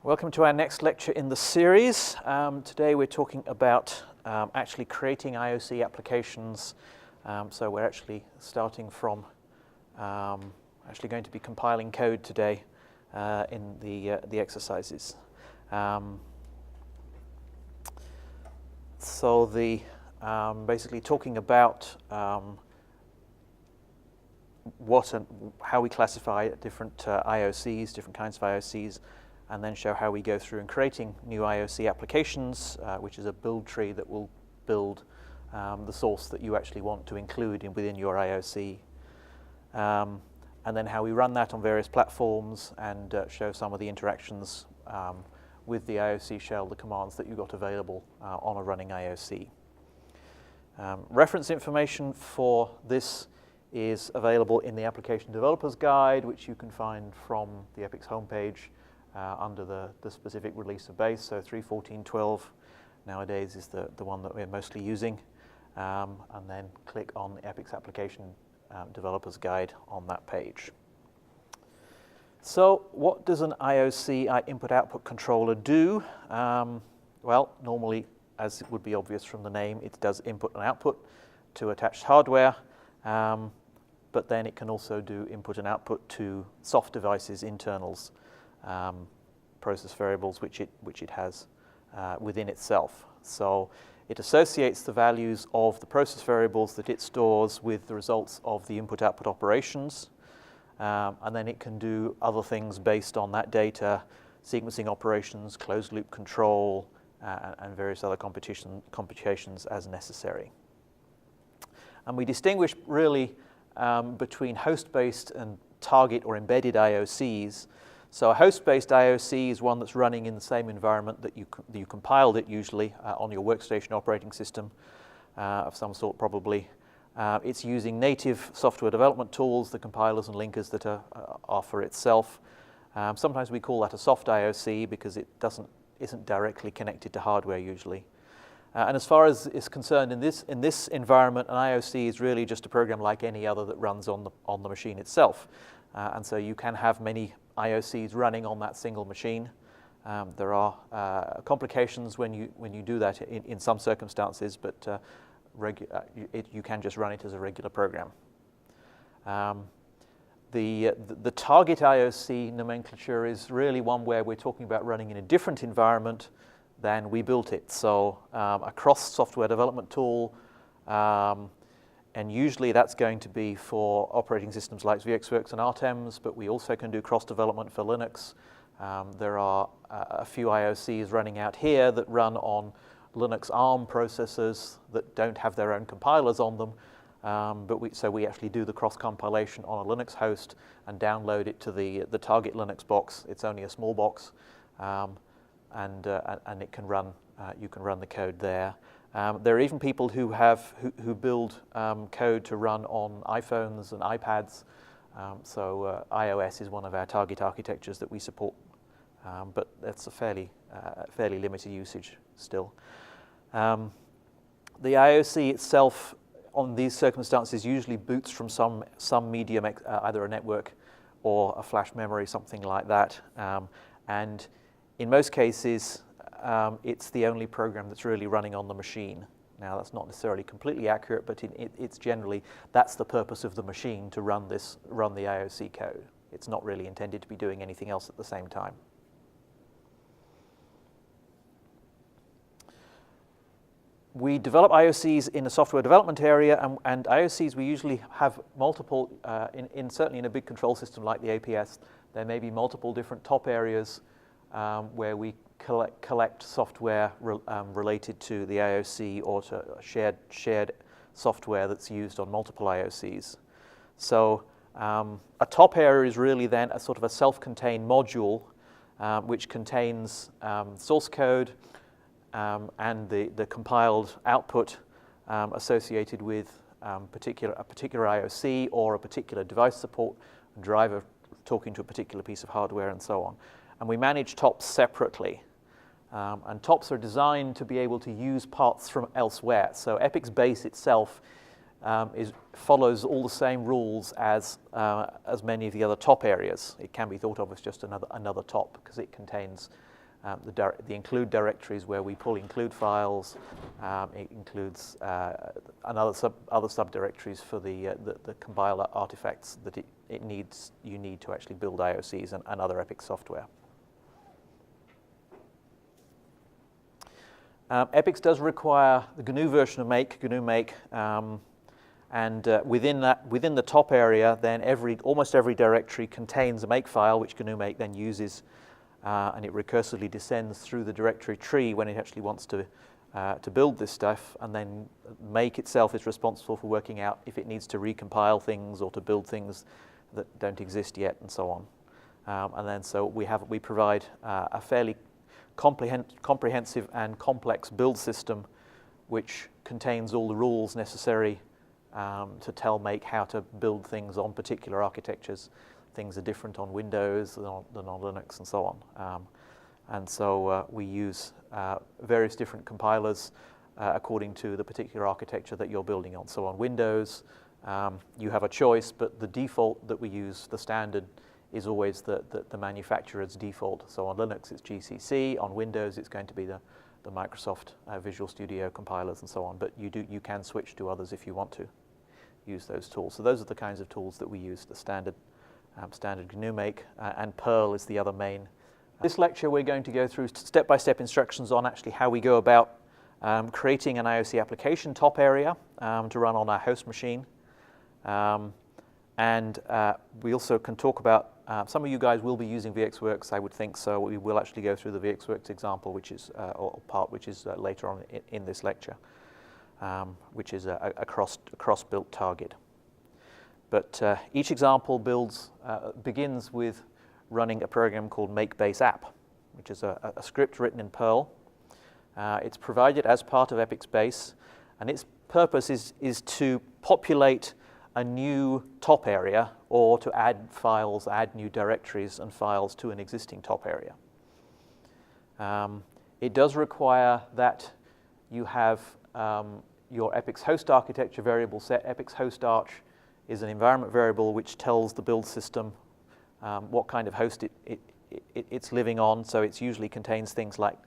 Welcome to our next lecture in the series. Today we're talking about actually creating IOC applications. So we're actually starting from actually going to be compiling code today in the exercises. Basically talking about how we classify different IOCs, different kinds of IOCs, and then show how we go through and creating new IOC applications, which is a build tree that will build the source that you actually want to include within your IOC. And then how we run that on various platforms and show some of the interactions with the IOC shell, the commands that you've got available on a running IOC. Reference information for this is available in the Application Developers Guide, which you can find from the EPIC's homepage under the specific release of base. So 3.14.12 nowadays is the one that we're mostly using. And then click on EPIC's Application Developers Guide on that page. So what does an IOC, input-output controller, do? Well, normally, as it would be obvious from the name, it does input and output to attached hardware. But then it can also do input and output to soft devices, internals, process variables which it has within itself. So it associates the values of the process variables that it stores with the results of the input-output operations. And then it can do other things based on that data, sequencing operations, closed-loop control, and various other computations as necessary. And we distinguish really between host-based and target or embedded IOCs. So a host-based IOC is one that's running in the same environment that you compiled it usually on your workstation operating system of some sort probably. It's using native software development tools, the compilers and linkers that are for itself. Sometimes we call that a soft IOC because it isn't directly connected to hardware usually. And as far as is concerned in this environment, an IOC is really just a program like any other that runs on the machine itself. And so you can have many IOCs running on that single machine. There are complications when you do that in some circumstances, but you can just run it as a regular program. The target IOC nomenclature is really one where we're talking about running in a different environment than we built it. So a cross-software development tool, and usually that's going to be for operating systems like vxWorks and Artems, but we also can do cross-development for Linux. There are a few IOCs running out here that run on Linux ARM processors that don't have their own compilers on them, so we actually do the cross-compilation on a Linux host and download it to the target Linux box. It's only a small box, and it can run. You can run the code there. There are even people who build code to run on iPhones and iPads. So iOS is one of our target architectures that we support, but that's a fairly limited usage still. The IOC itself, on these circumstances, usually boots from some medium, either a network or a flash memory, something like that. And in most cases, it's the only program that's really running on the machine. Now, that's not necessarily completely accurate, but it's generally, that's the purpose of the machine, to run the IOC code. It's not really intended to be doing anything else at the same time. We develop IOCs in a software development area, and IOCs we usually have multiple, certainly in a big control system like the APS, there may be multiple different top areas where we collect software related to the IOC or to shared software that's used on multiple IOCs. So a top area is really then a sort of a self-contained module which contains source code and the compiled output associated with a particular IOC or a particular device support, a driver talking to a particular piece of hardware, and so on. And we manage tops separately. And tops are designed to be able to use parts from elsewhere. So EPIC's base itself follows all the same rules as many of the other top areas. It can be thought of as just another top because it contains the include directories where we pull include files. It includes other subdirectories for the compiler artifacts that you need to actually build IOCs and other Epix software. Epix does require the GNU version of GNU Make, and within the top area, then almost every directory contains a make file, which GNU Make then uses, and it recursively descends through the directory tree when it actually wants to build this stuff, and then Make itself is responsible for working out if it needs to recompile things or to build things that don't exist yet, and so on. And then so we provide a fairly comprehensive and complex build system, which contains all the rules necessary to tell Make how to build things on particular architectures. Things are different on Windows than on Linux, and so on. And so we use various different compilers according to the particular architecture that you're building on. So on Windows, you have a choice, but the default that we use, the standard, is always the manufacturer's default. So on Linux, it's GCC. On Windows, it's going to be the Microsoft Visual Studio compilers and so on. But you can switch to others if you want to use those tools. So those are the kinds of tools that we use, the standard GNU Make, and Perl is the other main. This lecture, we're going to go through step-by-step instructions on actually how we go about creating an IOC application top area to run on our host machine. And we also can talk about, some of you guys will be using vxWorks, I would think, so we will actually go through the vxWorks example, which is, or part which is later on in this lecture, which is a cross-built target. But each example begins with running a program called makeBaseApp, which is a script written in Perl. It's provided as part of Epix Base, and its purpose is to populate a new top area or to add files, add new directories and files to an existing top area. It does require that you have your Epix host architecture variable set. Epix host arch is an environment variable which tells the build system what kind of host it's living on. So it usually contains things like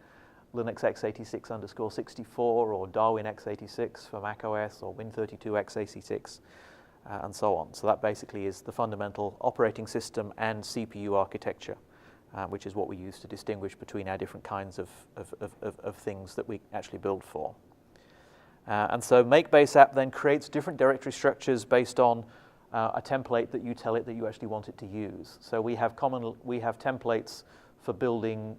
Linux x86_64 or Darwin x86 for Mac OS or Win32 x86 and so on. So that basically is the fundamental operating system and CPU architecture, which is what we use to distinguish between our different kinds of things that we actually build for. And so makeBaseApp then creates different directory structures based on a template that you tell it that you actually want it to use. So we have templates for building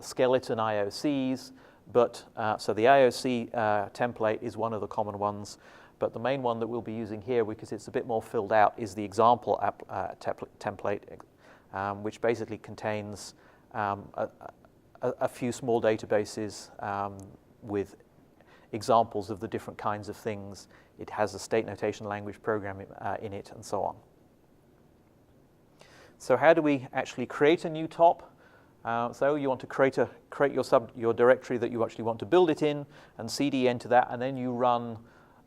skeleton IOCs, but so the IOC template is one of the common ones. But the main one that we'll be using here, because it's a bit more filled out, is the example template, which basically contains a few small databases with examples of the different kinds of things. It has a state notation language program in it, and so on. So how do we actually create a new top? So you want to create your directory that you actually want to build it in, and cd into that, and then you run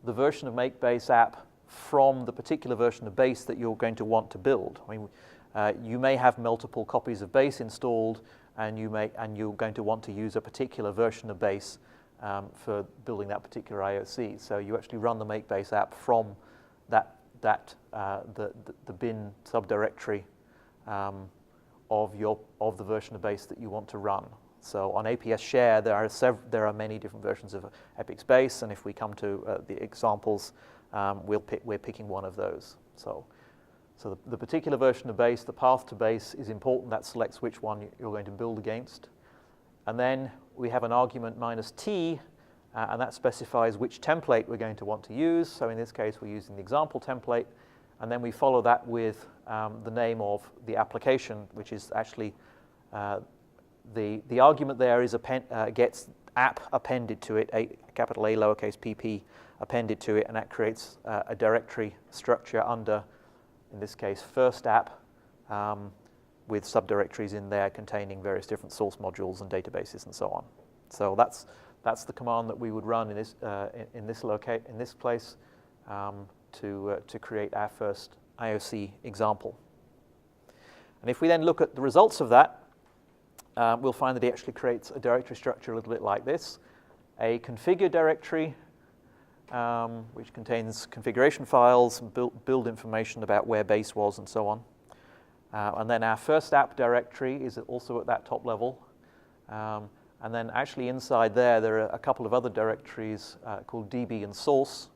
the version of makeBaseApp from the particular version of base that you're going to want to build. I mean, you may have multiple copies of base installed, and you're going to want to use a particular version of base for building that particular IOC. So you actually run the makeBaseApp from the bin subdirectory of the version of base that you want to run. So on APS share, there are many different versions of Epix Base, and if we come to the examples, we're picking one of those. So the particular version of base, the path to base is important. That selects which one you're going to build against. And then we have an argument -t, and that specifies which template we're going to want to use. So in this case, we're using the example template, and then we follow that with the name of the application, which is actually the argument there is gets app appended to it, capital A, lowercase pp appended to it, and that creates a directory structure under, in this case, first app, with subdirectories in there containing various different source modules and databases and so on. So that's the command that we would run in this place to create our first IOC example. And if we then look at the results of that, we'll find that it actually creates a directory structure a little bit like this. A configure directory, which contains configuration files and build information about where base was and so on. And then our first app directory is also at that top level. And then actually inside there are a couple of other directories called DB and source.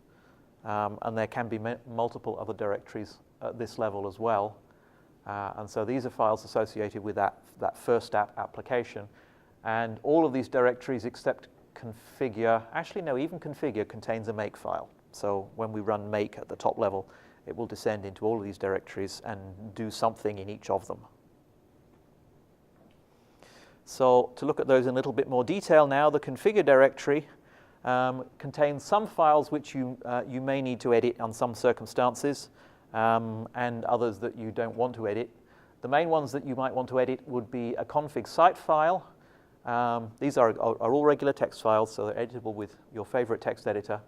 And there can be multiple other directories at this level as well. And so these are files associated with that first app application. And all of these directories except configure, actually no, even configure contains a make file. So when we run make at the top level, it will descend into all of these directories and do something in each of them. So to look at those in a little bit more detail now, the configure directory contains some files which you may need to edit on some circumstances, and others that you don't want to edit. The main ones that you might want to edit would be a config site file. These are all regular text files, so they're editable with your favorite text editor.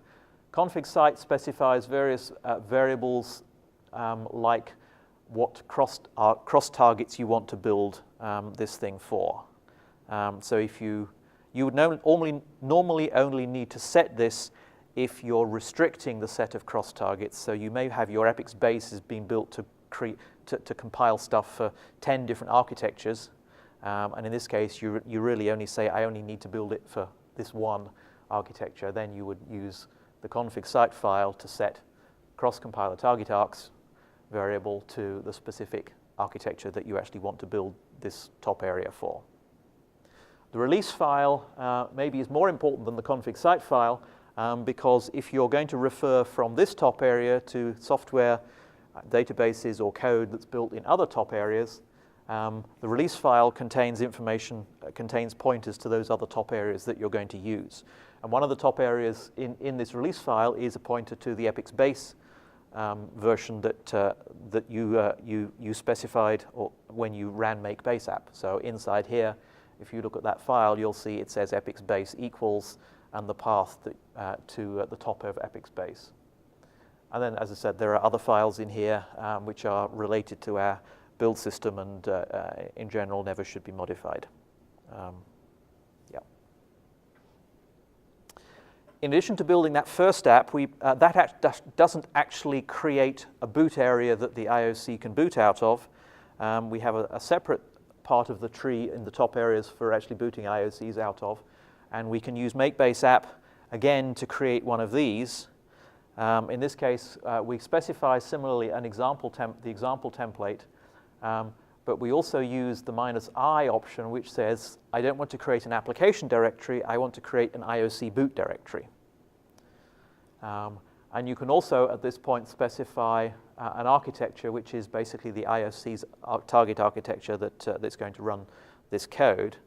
Config site specifies various variables like what cross targets you want to build this thing for. So if you would normally only need to set this if you're restricting the set of cross targets. So you may have your Epix base is being built to compile stuff for 10 different architectures. And in this case, you really only say, I only need to build it for this one architecture. Then you would use the config site file to set cross-compiler target arcs variable to the specific architecture that you actually want to build this top area for. The release file maybe is more important than the config site file because if you're going to refer from this top area to software, databases, or code that's built in other top areas, the release file contains information, contains pointers to those other top areas that you're going to use. And one of the top areas in this release file is a pointer to the Epix base version that you specified when you ran makeBaseApp. So inside here, if you look at that file, you'll see it says Epix base equals and the path to the top of Epix base. And then, as I said, there are other files in here which are related to our build system and in general never should be modified. In addition to building that first app, that doesn't actually create a boot area that the IOC can boot out of. We have a separate part of the tree in the top areas for actually booting IOCs out of. And we can use makeBaseApp again to create one of these. In this case, we specify similarly the example template, but we also use the -i option, which says, I don't want to create an application directory, I want to create an IOC boot directory. And you can also, at this point, specify an architecture, which is basically the IOC's target architecture that's going to run this code.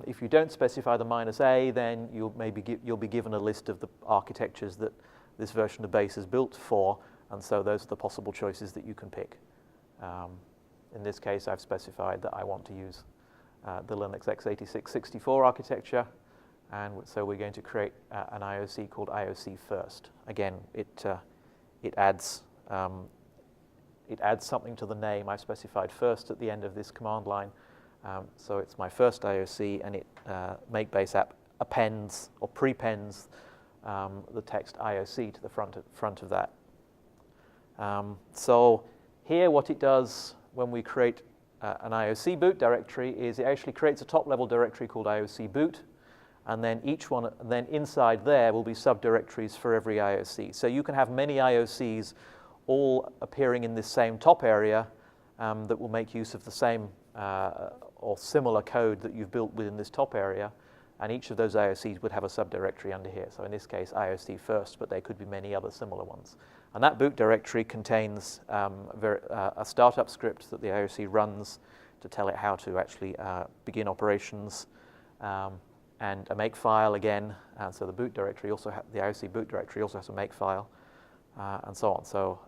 If you don't specify the -a, then you'll be given a list of the architectures that this version of base is built for, and so those are the possible choices that you can pick. In this case, I've specified that I want to use the Linux x86-64 architecture, and so we're going to create an IOC called IOC first. Again, it adds something to the name. I specified first at the end of this command line, so it's my first IOC, and it makeBaseApp appends or prepends the text IOC to the front of that. So here, what it does when we create an IOC boot directory is it actually creates a top-level directory called IOC boot, and then then inside there will be subdirectories for every IOC. So you can have many IOCs all appearing in this same top area that will make use of the same or similar code that you've built within this top area, and each of those IOCs would have a subdirectory under here. So in this case, IOC first, but there could be many other similar ones. And that boot directory contains a startup script that the IOC runs to tell it how to actually begin operations, and a make file again. So the boot directory the IOC boot directory also has a make file, and so on. So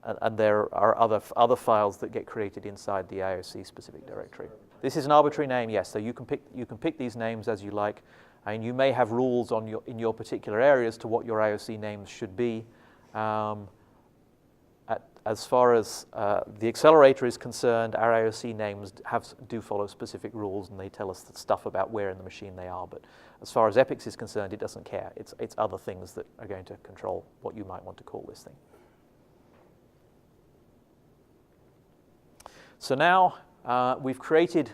and there are other files that get created inside the IOC specific directory. This is an arbitrary name, yes. So you can pick these names as you like, and you may have rules in your particular areas to what your IOC names should be. as far as the accelerator is concerned, our IOC names do follow specific rules, and they tell us the stuff about where in the machine they are. But as far as EPICS is concerned, it doesn't care. It's other things that are going to control what you might want to call this thing. So now we've created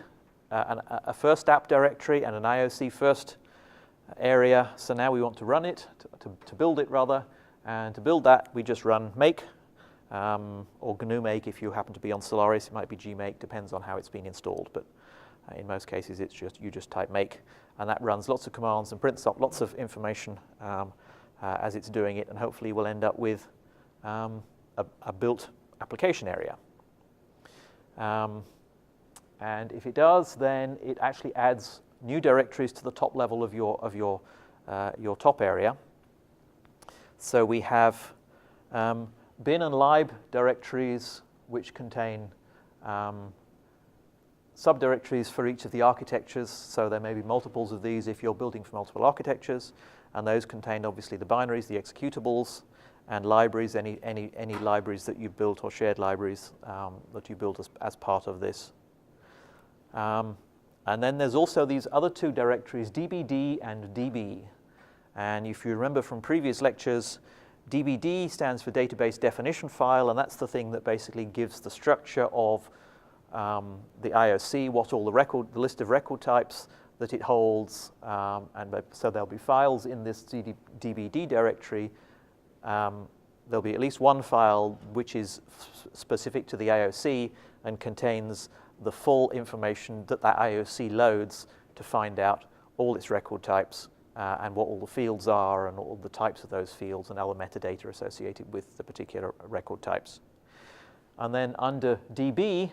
a first app directory and an IOC first area. So now we want to run it, to build it rather. And to build that, we just run make, or GNU make if you happen to be on Solaris. It might be gmake, depends on how it's been installed. But in most cases, it's you just type make. And that runs lots of commands and prints up lots of information as it's doing it. And hopefully we'll end up with a built application area. And if it does, then it actually adds new directories to the top level of your top area. So we have bin and lib directories, which contain subdirectories for each of the architectures. So there may be multiples of these if you're building for multiple architectures. And those contain, obviously, the binaries, the executables, and libraries, any libraries that you built or shared libraries that you built as part of this. And then there's also these other two directories, dbd and db. And if you remember from previous lectures, dbd stands for database definition file, and that's the thing that basically gives the structure of the IOC, what all the list of record types that it holds, and so there'll be files in this dbd directory. There'll be at least one file which is specific to the IOC and contains the full information that IOC loads to find out all its record types and what all the fields are and all the types of those fields and all the metadata associated with the particular record types. And then under DB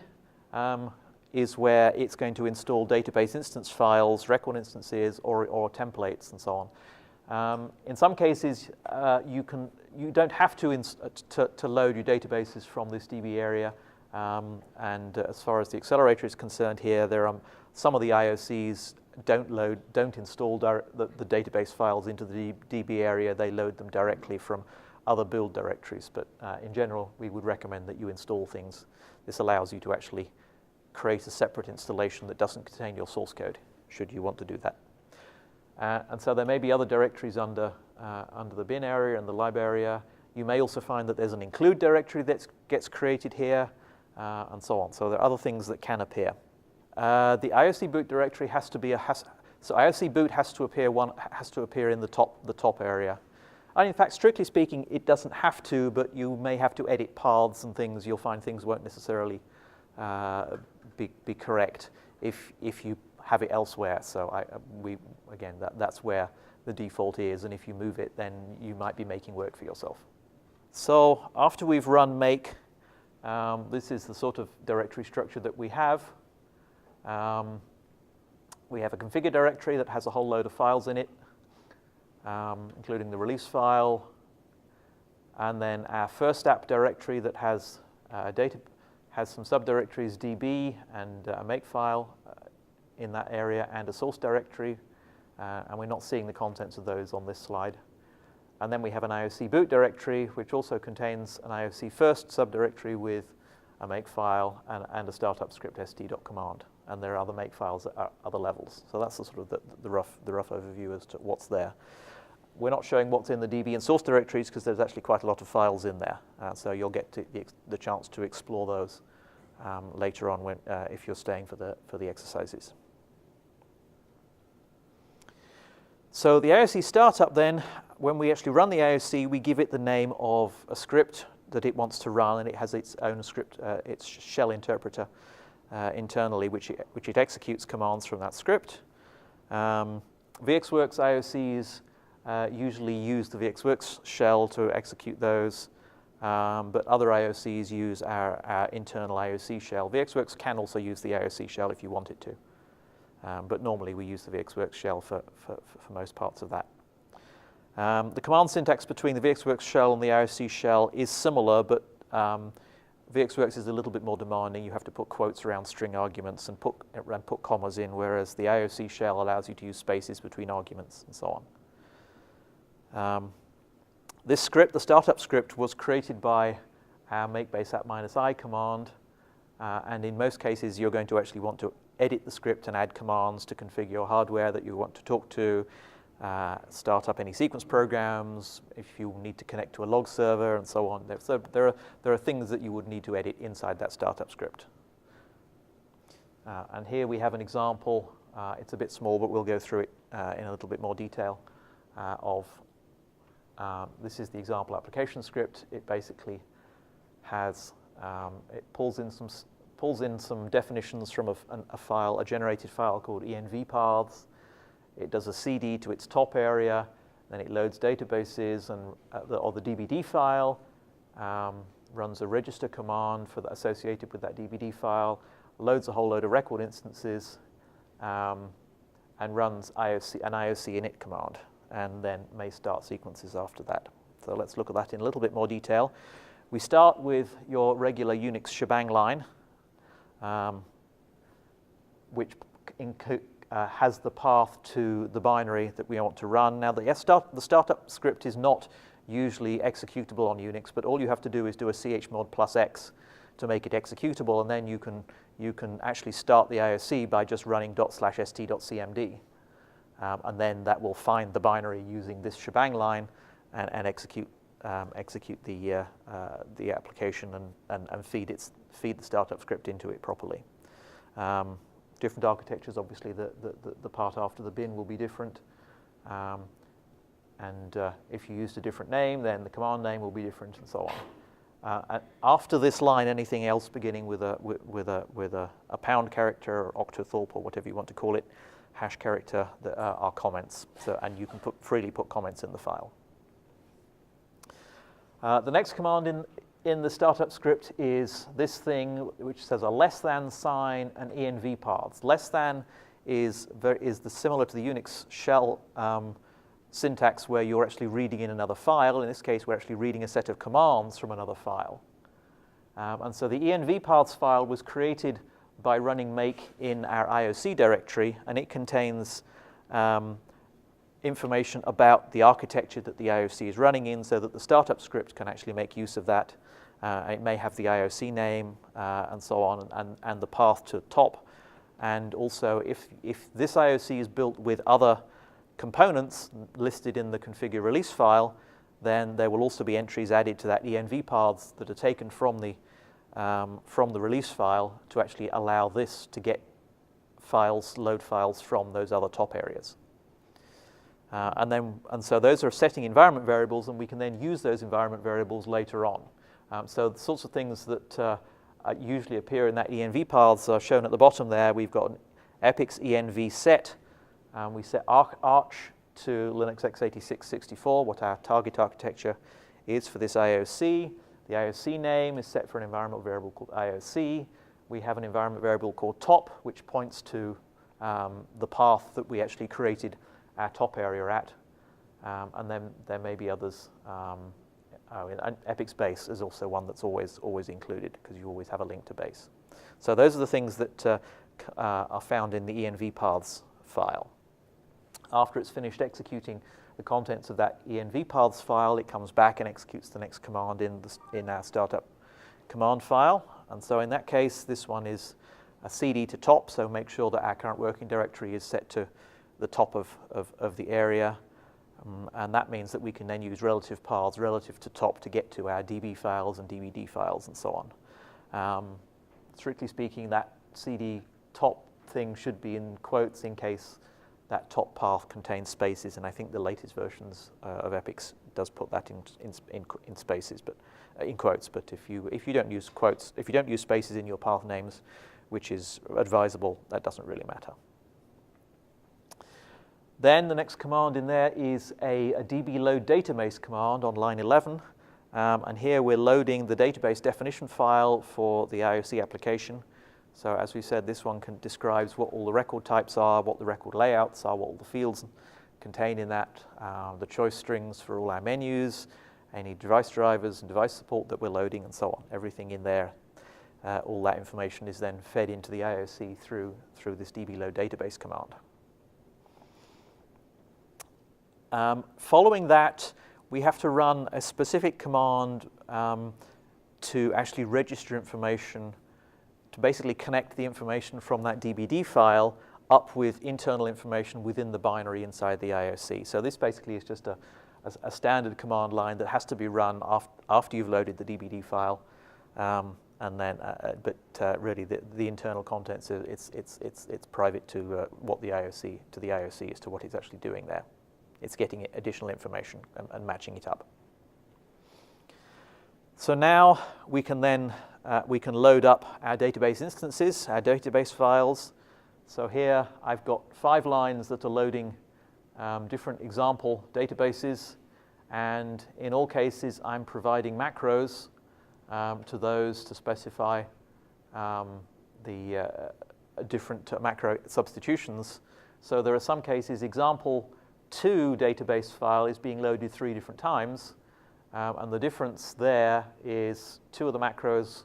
is where it's going to install database instance files, record instances, or templates and so on. In some cases, you don't have to load your databases from this DB area. And as far as the accelerator is concerned here, there are some of the IOCs don't install the database files into the DB area. They load them directly from other build directories. But in general, we would recommend that you install things. This allows you to actually create a separate installation that doesn't contain your source code, should you want to do that. And so there may be other directories under the bin area and the lib area. You may also find that there's an include directory that gets created here, and so on. So there are other things that can appear. The IOC boot directory has to be so IOC boot has to appear in the top area. And in fact, strictly speaking, it doesn't have to, but you may have to edit paths and things. You'll find things won't necessarily be correct if you have it elsewhere. So that's where the default is, and if you move it, then you might be making work for yourself. So after we've run make, this is the sort of directory structure that we have. We have a configure directory that has a whole load of files in it, including the release file, and then our first app directory that has some subdirectories db and a makefile in that area, and a source directory, and we're not seeing the contents of those on this slide. And then we have an IOC boot directory, which also contains an IOC first subdirectory with a makefile and a startup script st.command. And there are other makefiles at other levels. So that's the sort of the rough overview as to what's there. We're not showing what's in the DB and source directories because there's actually quite a lot of files in there. So you'll get the chance to explore those later on if you're staying for the exercises. So the IOC startup then, when we actually run the IOC, we give it the name of a script that it wants to run, and it has its own script, its shell interpreter internally, which it executes commands from that script. vxWorks IOCs usually use the vxWorks shell to execute those, but other IOCs use our internal IOC shell. vxWorks can also use the IOC shell if you want it to. But normally we use the vxWorks shell for most parts of that. The command syntax between the vxWorks shell and the IOC shell is similar, but vxWorks is a little bit more demanding. You have to put quotes around string arguments and put commas in, whereas the IOC shell allows you to use spaces between arguments and so on. This script, the startup script, was created by our makeBaseApp-i command, and in most cases you're going to actually want to edit the script and add commands to configure your hardware that you want to talk to, start up any sequence programs, if you need to connect to a log server, and so on. So there are things that you would need to edit inside that startup script. And here we have an example. It's a bit small, but we'll go through it in a little bit more detail this is the example application script. It basically has, it pulls in some definitions from a file, a generated file called env paths. It does a CD to its top area, then it loads databases and or the DBD file, runs a register command associated with that DBD file, loads a whole load of record instances, and runs an IOC init command, and then may start sequences after that. So let's look at that in a little bit more detail. We start with your regular Unix shebang line, which has the path to the binary that we want to run. Now, the startup script is not usually executable on Unix, but all you have to do is do a chmod +x to make it executable, and then you can actually start the IOC by just running /st.cmd. And then that will find the binary using this shebang line and execute the application and feed the startup script into it properly. Different architectures, obviously, the part after the bin will be different. If you used a different name, then the command name will be different, and so on. And after this line, anything else beginning with a pound character or octothorpe or whatever you want to call it, hash character, that are comments. And you can freely put comments in the file. The next command in the startup script is this thing, which says a less than sign and env paths. Less than is similar to the Unix shell syntax, where you're actually reading in another file. In this case, we're actually reading a set of commands from another file. And so the env paths file was created by running make in our IOC directory, and it contains information about the architecture that the IOC is running in, so that the startup script can actually make use of that. It may have the IOC name and so on, and the path to top. And also, if this IOC is built with other components listed in the configure release file, then there will also be entries added to that env paths that are taken from the release file to actually allow this to get load files from those other top areas. And so those are setting environment variables, and we can then use those environment variables later on. So the sorts of things that usually appear in that env paths are shown at the bottom there. We've got an epix env set. We set arch to Linux x86-64, what our target architecture is for this IOC. The IOC name is set for an environment variable called IOC. We have an environment variable called top, which points to the path that we actually created our top area at. And then there may be others. And epix base is also one that's always included, because you always have a link to base. So those are the things that are found in the env paths file. After it's finished executing the contents of that env paths file, it comes back and executes the next command in our startup command file. And so in that case, this one is a CD to top, so make sure that our current working directory is set to the top of the area. And that means that we can then use relative paths relative to top to get to our DB files and DVD files and so on. Strictly speaking, that CD top thing should be in quotes in case that top path contains spaces, and I think the latest versions of Epix does put that in spaces, but in quotes. But if you don't use quotes, if you don't use spaces in your path names, which is advisable, that doesn't really matter. Then the next command in there is a db load database command on line 11, and here we're loading the database definition file for the IOC application. So as we said, this one describes what all the record types are, what the record layouts are, what all the fields contained in that, the choice strings for all our menus, any device drivers and device support that we're loading, and so on. Everything in there, all that information is then fed into the IOC through this db load database command. Following that, we have to run a specific command to actually register information, to basically connect the information from that DBD file up with internal information within the binary inside the IOC. So this basically is just a standard command line that has to be run after you've loaded the DBD file, and then, really the internal contents, it's private to what the IOC as to what it's actually doing there. It's getting additional information and matching it up. So now we can then load up our database instances, our database files. So here I've got 5 lines that are loading different example databases, and in all cases I'm providing macros to those to specify the different macro substitutions. So there are some cases example2 database file is being loaded 3 different times, and the difference there is 2 of the macros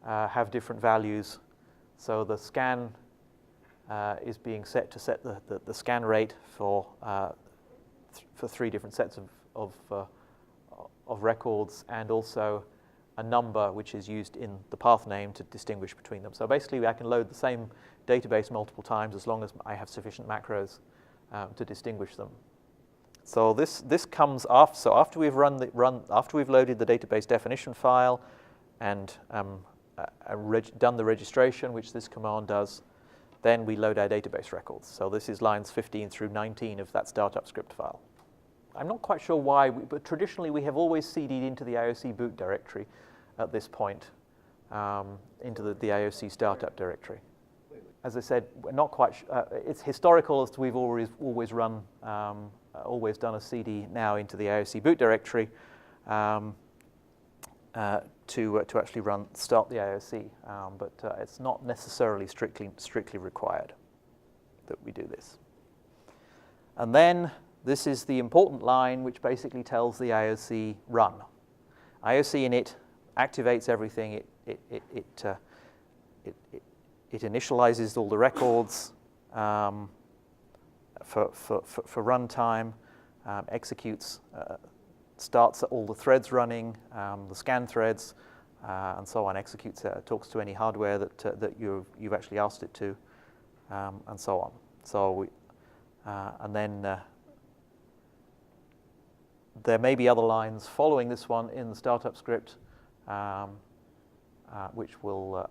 have different values. So the scan is being set to set the scan rate for 3 different sets of records, and also a number which is used in the path name to distinguish between them. So basically I can load the same database multiple times as long as I have sufficient macros to distinguish them. So this comes after. So after we've after we've loaded the database definition file and done the registration, which this command does, then we load our database records. So this is lines 15 through 19 of that startup script file. I'm not quite sure why, but traditionally we have always CD'd into the IOC boot directory at this point, into the IOC startup directory. As I said, we're not quite. It's historical as to we've always done a CD now into the IOC boot directory to actually start the IOC, but it's not necessarily strictly required that we do this. And then this is the important line, which basically tells the IOC run. IOC init activates everything. It initializes all the records for runtime, executes, starts all the threads running, the scan threads, and so on. Executes, talks to any hardware that you've actually asked it to, and so on. So and then there may be other lines following this one in the startup script, which will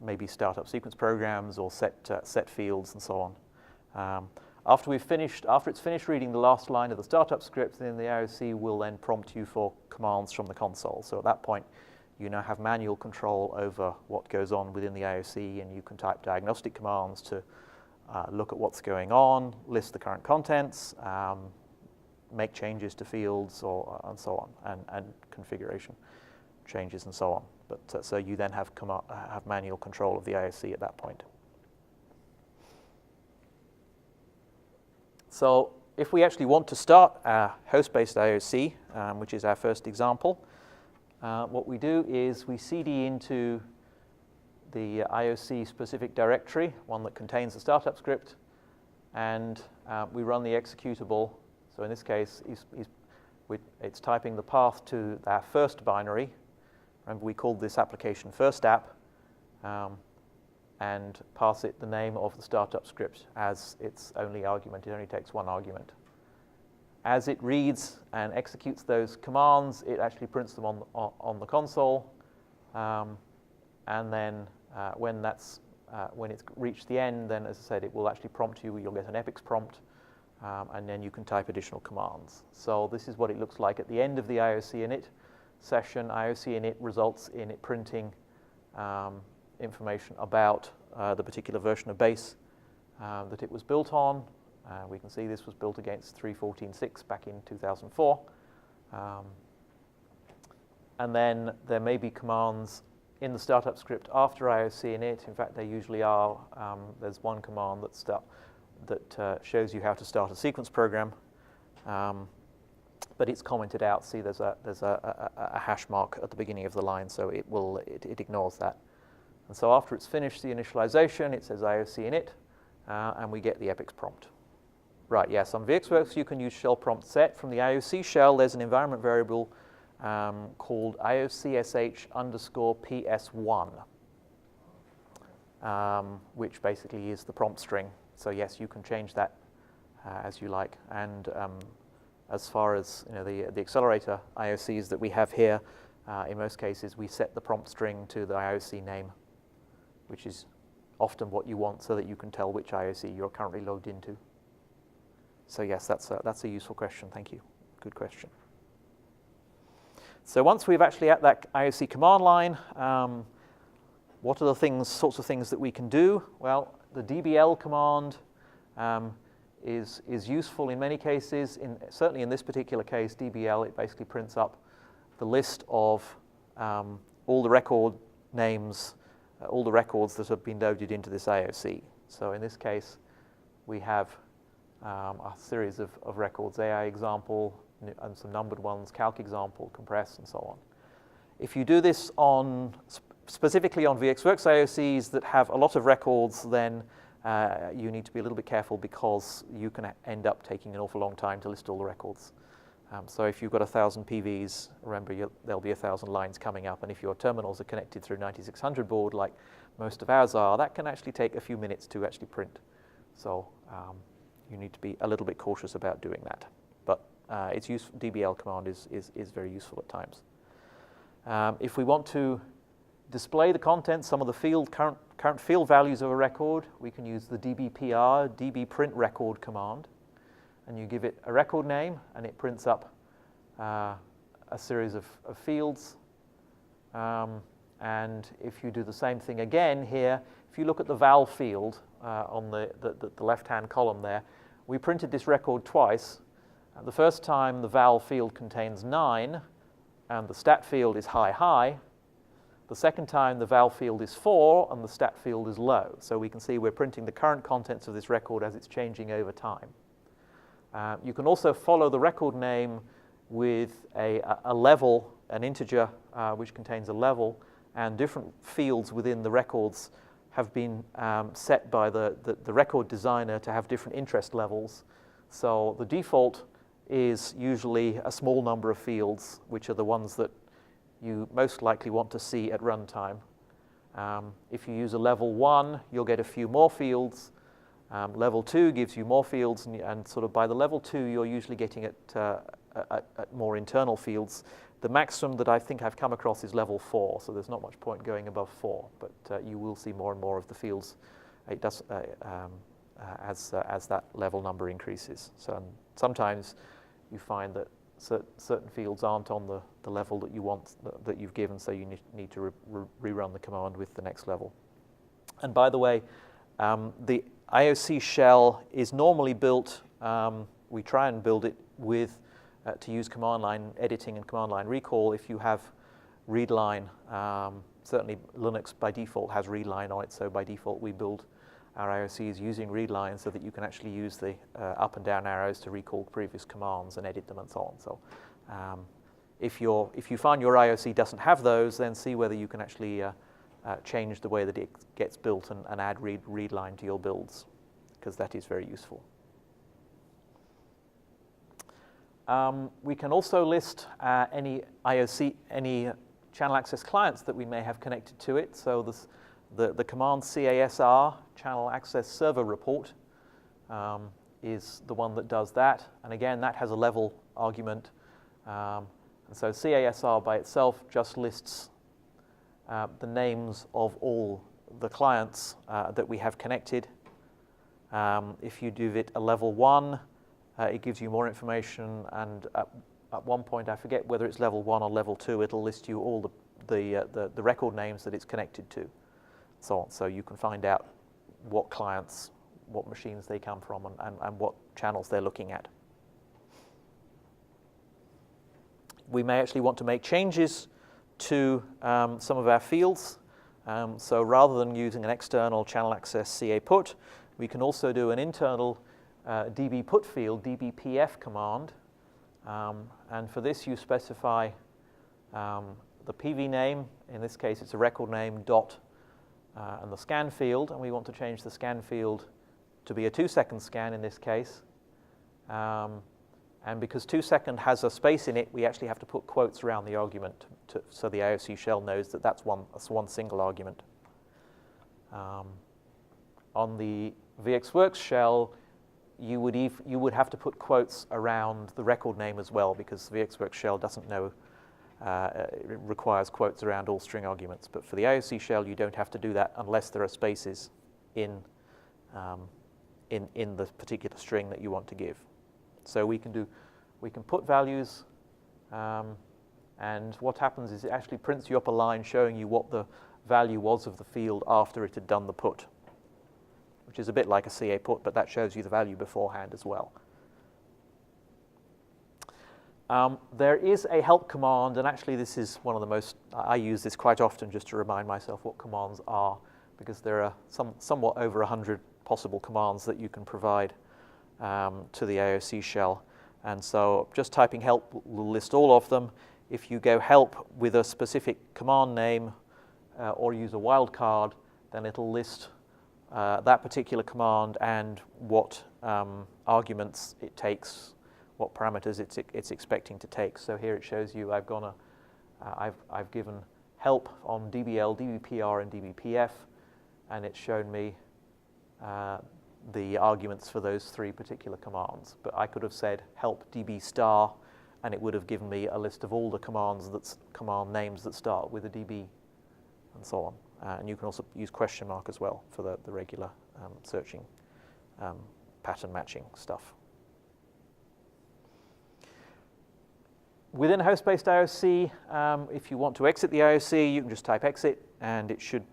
maybe start up sequence programs or set fields and so on. After it's finished reading the last line of the startup script, then the IOC will then prompt you for commands from the console. So at that point, you now have manual control over what goes on within the IOC, and you can type diagnostic commands to look at what's going on, list the current contents, make changes to fields and so on, and configuration changes and so on. But so you then have manual control of the IOC at that point. So if we actually want to start our host-based IOC, which is our first example, what we do is we CD into the IOC specific directory, one that contains the startup script, and we run the executable. So in this case, it's typing the path to our first binary. Remember, we called this application first app, and pass it the name of the startup script as its only argument. It only takes one argument. As it reads and executes those commands, it actually prints them on the console, and then when it's reached the end, then as I said, it will actually prompt you. You'll get an epics prompt, and then you can type additional commands. So this is what it looks like at the end of the IOC init session. IOC init results in it printing information about the particular version of base that it was built on. We can see this was built against 3.14.6 back in 2004. And then there may be commands in the startup script after IOC init. In fact, there usually are. There's one command that shows you how to start a sequence program, but it's commented out. See, there's a hash mark at the beginning of the line, so it ignores that. And so after it's finished the initialization, it says IOC init, and we get the epics prompt. Right, yes, on vxWorks you can use shell prompt set. From the IOC shell, there's an environment variable called IOCSH_PS1, which basically is the prompt string. So yes, you can change that as you like. And as far as the accelerator IOCs that we have here, in most cases we set the prompt string to the IOC name, which is often what you want so that you can tell which IOC you're currently logged into. So yes, that's a useful question. Thank you. Good question. So once we've actually at that IOC command line, what are the sorts of things that we can do? Well, the DBL command is useful in many cases. Certainly in this particular case, DBL, it basically prints up the list of all the record names, all the records that have been loaded into this IOC. So in this case, we have a series of records, AI example, and some numbered ones, calc example, compress, and so on. If you do this specifically on vxWorks IOCs that have a lot of records, then you need to be a little bit careful because you can end up taking an awful long time to list all the records. So if you've got 1,000 PVs, remember there'll be 1,000 lines coming up, and if your terminals are connected through 9600 board, like most of ours are, that can actually take a few minutes to actually print. So you need to be a little bit cautious about doing that. But its DBL command is very useful at times. If we want to display the content, some of the current field values of a record, we can use the dbpr, dbprintRecord command. And you give it a record name, and it prints up a series of fields. And if you do the same thing again here, if you look at the val field on the left-hand column there, we printed this record twice. The first time the val field contains 9, and the stat field is high. The second time the val field is 4, and the stat field is low. So we can see we're printing the current contents of this record as it's changing over time. You can also follow the record name with a level, an integer which contains a level, and different fields within the records have been set by the record designer to have different interest levels. So the default is usually a small number of fields, which are the ones that you most likely want to see at runtime. If you use a level 1, you'll get a few more fields. Level 2 gives you more fields, and sort of by the level 2, you're usually getting at more internal fields. The maximum that I think I've come across is level 4, so there's not much point going above 4, but you will see more and more of the fields it does, as that level number increases. So sometimes you find that certain fields aren't on the level that you want, that you've given, so you need to rerun the command with the next level. And by the way, the IOC shell is normally built, we try and build it with, to use command line editing and command line recall if you have readline. Certainly Linux by default has readline on it, so by default we build our IOCs using readline so that you can actually use the up and down arrows to recall previous commands and edit them and so on. So if you find your IOC doesn't have those, then see whether you can actually change the way that it gets built and add readline to your builds, because that is very useful. We can also list any IOC, any channel access clients that we may have connected to it. So the command CASR, Channel Access Server Report, is the one that does that. And again, that has a level argument. And so CASR by itself just lists the names of all the clients that we have connected. If you do it a level 1, it gives you more information, and at one point, I forget whether it's level 1 or level 2, it'll list you all the record names that it's connected to, so on. So you can find out what clients, what machines they come from, and what channels they're looking at. We may actually want to make changes to some of our fields. So rather than using an external channel access CA put, we can also do an internal db put field, dbpf command. And for this, you specify the PV name. In this case, it's a record name dot and the scan field. And we want to change the scan field to be a 2-second scan in this case. And because 2 has a space in it, we actually have to put quotes around the argument so the IOC shell knows that that's one single argument. On the vxWorks shell, you would have to put quotes around the record name as well, because the vxWorks shell doesn't know, it requires quotes around all string arguments. But for the IOC shell, you don't have to do that unless there are spaces in the particular string that you want to give. So we can put values, and what happens is it actually prints you up a line showing you what the value was of the field after it had done the put, which is a bit like a CA put, but that shows you the value beforehand as well. There is a help command, and actually this is one of the most, I use this quite often just to remind myself what commands are, because there are somewhat over 100 possible commands that you can provide to the IOC shell. And so just typing help will list all of them. If you go help with a specific command name or use a wildcard, then it'll list that particular command and what arguments it takes, what parameters it's expecting to take. So here it shows you I've given help on DBL, DBPR, and DBPF, and it's shown me the arguments for those 3 particular commands. But I could have said help DB star, and it would have given me a list of all the command names that start with a DB, and so on. And you can also use question mark as well for the regular searching pattern matching stuff. Within a host-based IOC, if you want to exit the IOC, you can just type exit, and it should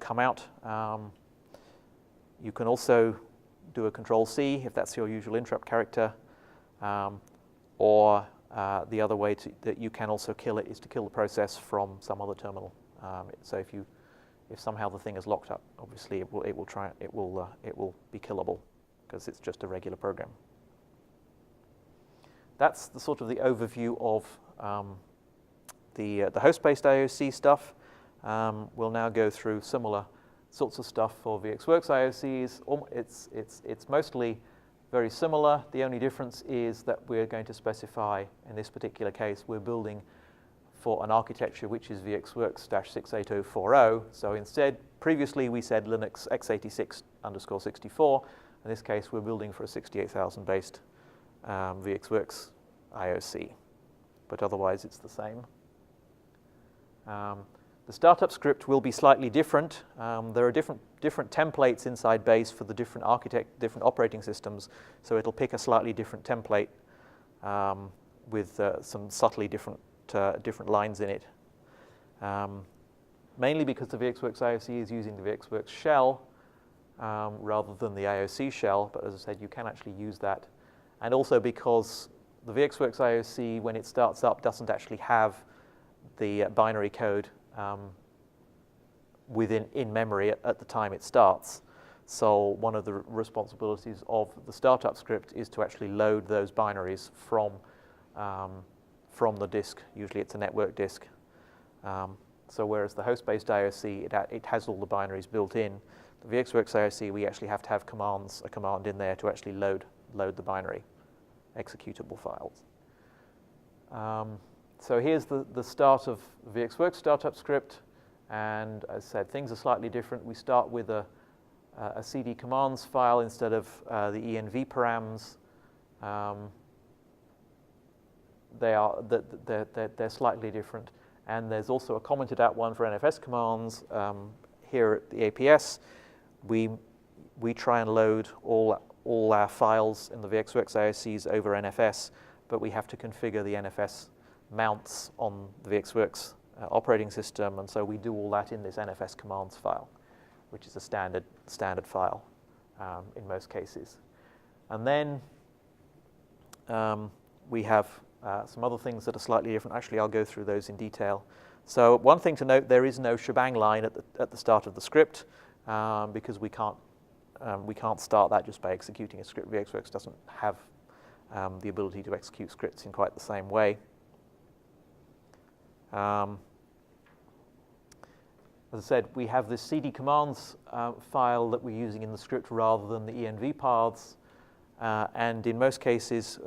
come out. You can also do a Control-C if that's your usual interrupt character, or the other way that you can also kill it is to kill the process from some other terminal. So if somehow the thing is locked up, obviously it will be killable because it's just a regular program. That's the sort of the overview of the host-based IOC stuff. We'll now go through similar sorts of stuff for vxWorks IOCs. It's mostly very similar. The only difference is that we're going to specify, in this particular case, we're building for an architecture which is vxWorks-68040. So instead, previously we said Linux x86_64. In this case, we're building for a 68,000 based vxWorks IOC, but otherwise it's the same. The startup script will be slightly different. There are different templates inside base for the different operating systems, so it'll pick a slightly different template with some subtly different lines in it. Mainly because the vxWorks IOC is using the vxWorks shell rather than the IOC shell, but as I said, you can actually use that. And also because the vxWorks IOC, when it starts up, doesn't actually have the binary code in memory at the time it starts. So one of the responsibilities of the startup script is to actually load those binaries from the disk. Usually it's a network disk. So whereas the host-based IOC, it has all the binaries built in, the vxWorks IOC, we actually have to have a command in there to actually load the binary executable files. So here's the start of vxWorks startup script, and as I said, things are slightly different. We start with a cd commands file instead of the env params. They're slightly different, and there's also a commented out one for NFS commands. Here at the APS, we try and load all our files in the vxWorks IOCs over NFS, but we have to configure the NFS mounts on the vxWorks operating system, and so we do all that in this NFS commands file, which is a standard file in most cases. And then we have some other things that are slightly different. Actually, I'll go through those in detail. So one thing to note, there is no shebang line at the start of the script because we can't start that just by executing a script. vxWorks doesn't have the ability to execute scripts in quite the same way. As I said, we have this cd commands file that we're using in the script rather than the env paths. And in most cases,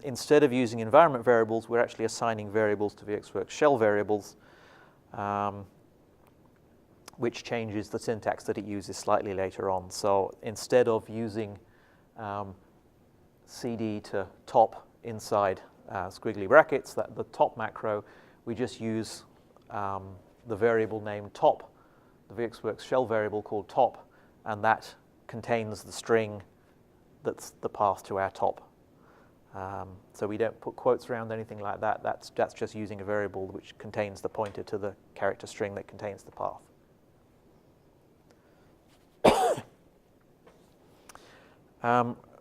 instead of using environment variables, we're actually assigning variables to vxWorks shell variables, which changes the syntax that it uses slightly later on. So instead of using cd to top inside squiggly brackets, the top macro, we just use the variable named top, the vxWorks shell variable called top, and that contains the string that's the path to our top. So we don't put quotes around anything like that. That's just using a variable which contains the pointer to the character string that contains the path.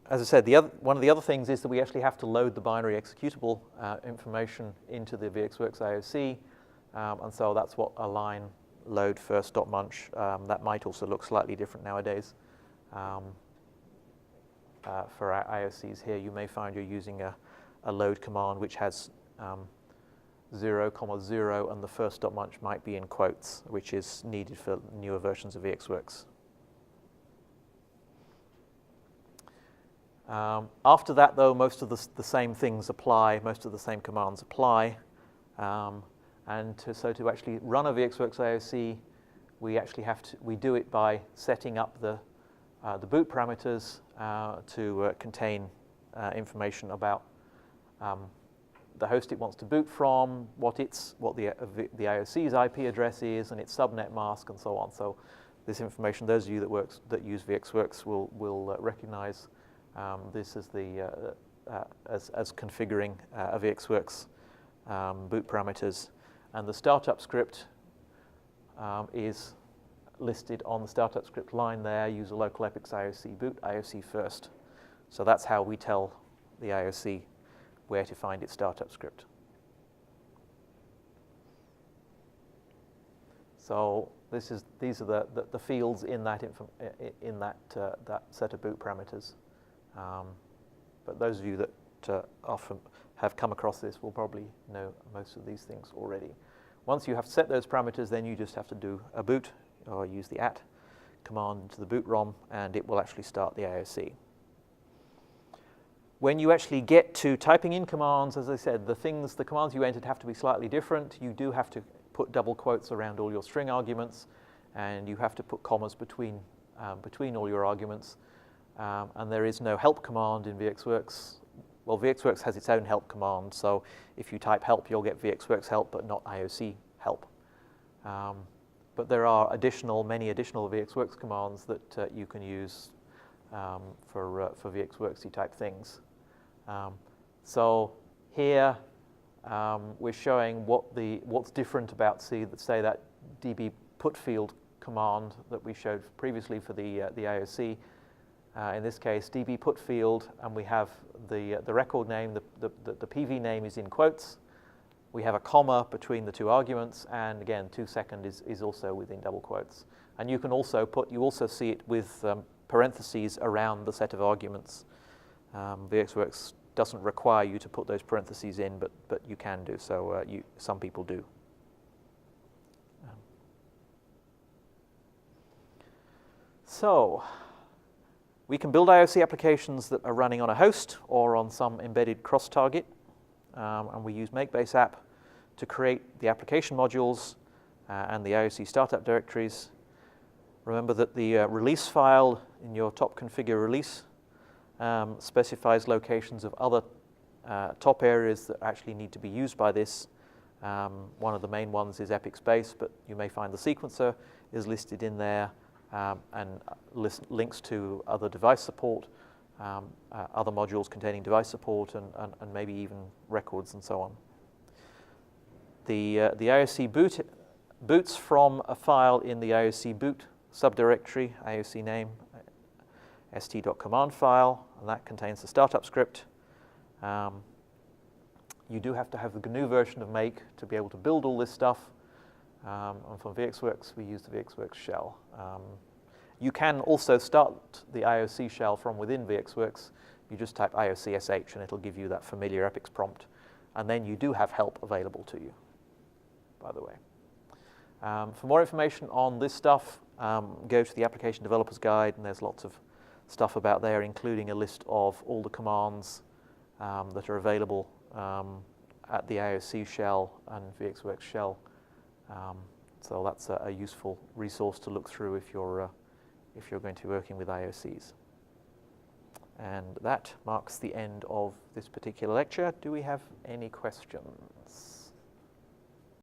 As I said, one of the other things is that we actually have to load the binary executable information into the vxWorks IOC, and so that's what a line load first.munch. That might also look slightly different nowadays. For our IOCs here, you may find you're using a load command which has 0, 0, and the first.munch might be in quotes, which is needed for newer versions of vxWorks. After that, though, most of the same things apply, most of the same commands apply. So to actually run a vxWorks IOC, we do it by setting up the boot parameters to contain information about the host it wants to boot from, what the IOC's IP address is, and its subnet mask, and so on. So this information, those of you that use vxWorks will recognize this as as configuring a vxWorks boot parameters, and the startup script is listed on the startup script line there. Use a local epics IOC boot IOC first. So that's how we tell the IOC where to find its startup script. So these are the fields in that that set of boot parameters. But those of you that often have come across this will probably know most of these things already. Once you have set those parameters, then you just have to do a boot or use the @ command to the boot ROM, and it will actually start the IOC. When you actually get to typing in commands, as I said, the commands you entered have to be slightly different. You do have to put double quotes around all your string arguments, and you have to put commas between all your arguments. And there is no help command in vxWorks. Well, vxWorks has its own help command, so if you type help, you'll get vxWorks help, but not IOC help. But there are many additional vxWorks commands that you can use for vxWorksy type things. So here we're showing what's different about say that db put field command that we showed previously for the IOC. In this case, db put field, and we have the record name, the PV name is in quotes. We have a comma between the two arguments, and again, 2 seconds is also within double quotes. And you can also you also see it with parentheses around the set of arguments. vxWorks doesn't require you to put those parentheses in, but you can do. So some people do. So we can build IOC applications that are running on a host or on some embedded cross-target, and we use makeBaseApp to create the application modules and the IOC startup directories. Remember that the release file in your top configure release specifies locations of other top areas that actually need to be used by this. One of the main ones is epic space, but you may find the sequencer is listed in there, and links to other device support, other modules containing device support, and maybe even records and so on. The IOC boots from a file in the IOC boot subdirectory, IOC name, st.command file, and that contains the startup script. You do have to have the GNU version of Make to be able to build all this stuff. And from vxWorks, we use the vxWorks shell. You can also start the IOC shell from within vxWorks. You just type IOCSH, and it'll give you that familiar epics prompt. And then you do have help available to you, by the way. For more information on this stuff, go to the Application Developers Guide, and there's lots of stuff about there, including a list of all the commands that are available at the IOC shell and vxWorks shell. So that's a useful resource to look through if you're going to be working with IOCs. And that marks the end of this particular lecture. Do we have any questions?